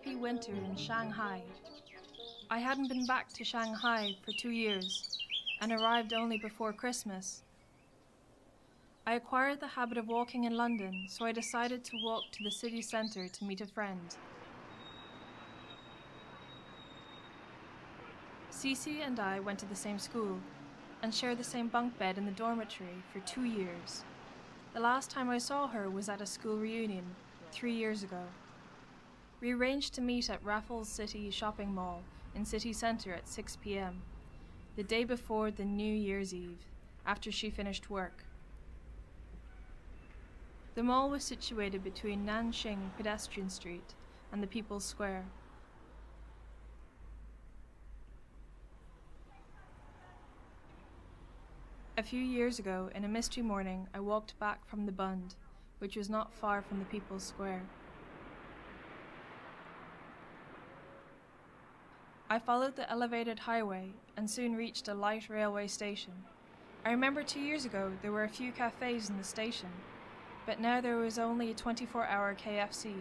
nippy winter in Shanghai. I hadn't been back to Shanghai for 2 years and arrived only before Christmas. I acquired the habit of walking in London, so I decided to walk to the city centre to meet a friend. Cece and I went to the same school and shared the same bunk bed in the dormitory for 2 years. The last time I saw her was at a school reunion 3 years ago. We arranged to meet at Raffles City Shopping Mall in city centre at 6 p.m, the day before the New Year's Eve, after she finished work. The mall was situated between Nanxing Pedestrian Street and the People's Square. A few years ago, in a misty morning, I walked back from the Bund, which was not far from the People's Square. I followed the elevated highway and soon reached a light railway station. I remember 2 years ago there were a few cafes in the station, but now there was only a 24-hour KFC.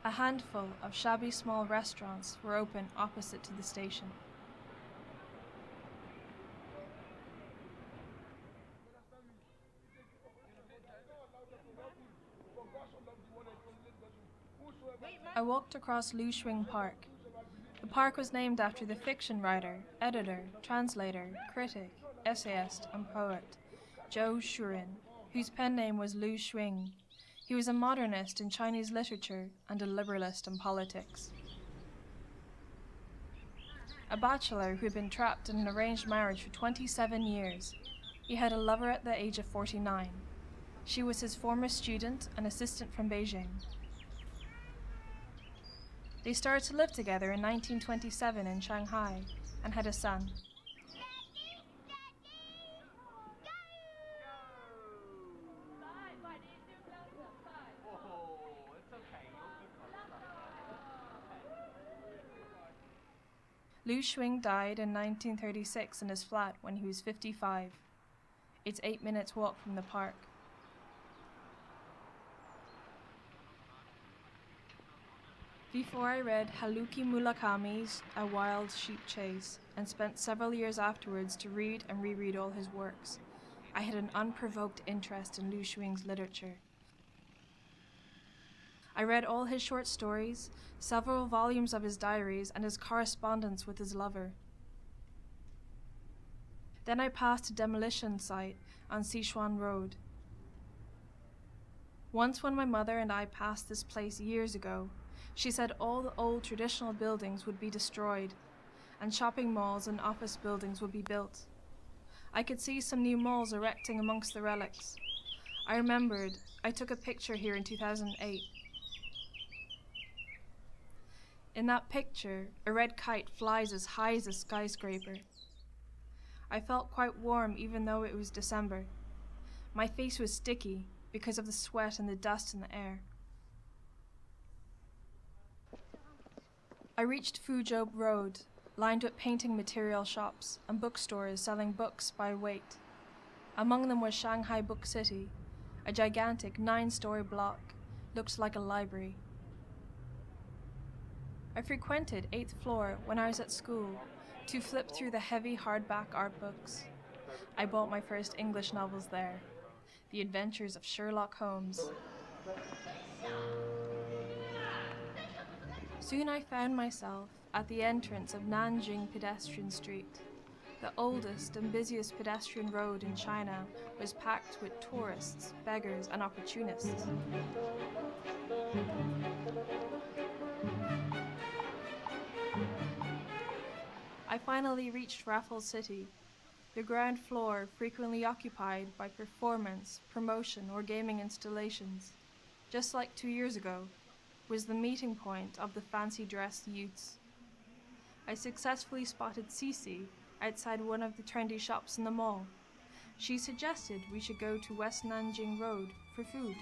A handful of shabby small restaurants were open opposite to the station. I walked across Luxing Park. The park was named after the fiction writer, editor, translator, critic, essayist, and poet Zhou Shuren, whose pen name was Lu Xing. He was a modernist in Chinese literature and a liberalist in politics. A bachelor who had been trapped in an arranged marriage for 27 years, he had a lover at the age of 49. She was his former student and assistant from Beijing. They started to live together in 1927 in Shanghai and had a son. Lu Xing died in 1936 in his flat when he was 55. It's 8 minutes walk from the park. Before I read Haruki Murakami's A Wild Sheep Chase and spent several years afterwards to read and reread all his works, I had an unprovoked interest in Lu Xing's literature. I read all his short stories, several volumes of his diaries, and his correspondence with his lover. Then I passed a demolition site on Sichuan Road. Once when my mother and I passed this place years ago, she said all the old traditional buildings would be destroyed, and shopping malls and office buildings would be built. I could see some new malls erecting amongst the relics. I remembered I took a picture here in 2008. In that picture, a red kite flies as high as a skyscraper. I felt quite warm even though it was December. My face was sticky because of the sweat and the dust in the air. I reached Fuzhou Road, lined with painting material shops and bookstores selling books by weight. Among them was Shanghai Book City, a gigantic 9-story block, looked like a library. I frequented 8th floor when I was at school to flip through the heavy hardback art books. I bought my first English novels there, The Adventures of Sherlock Holmes. Soon I found myself at the entrance of Nanjing Pedestrian Street. The oldest and busiest pedestrian road in China was packed with tourists, beggars, and opportunists. I finally reached Raffles City, the ground floor frequently occupied by performance, promotion, or gaming installations. Just like 2 years ago, was the meeting point of the fancy-dressed youths. I successfully spotted Cece outside one of the trendy shops in the mall. She suggested we should go to West Nanjing Road for food.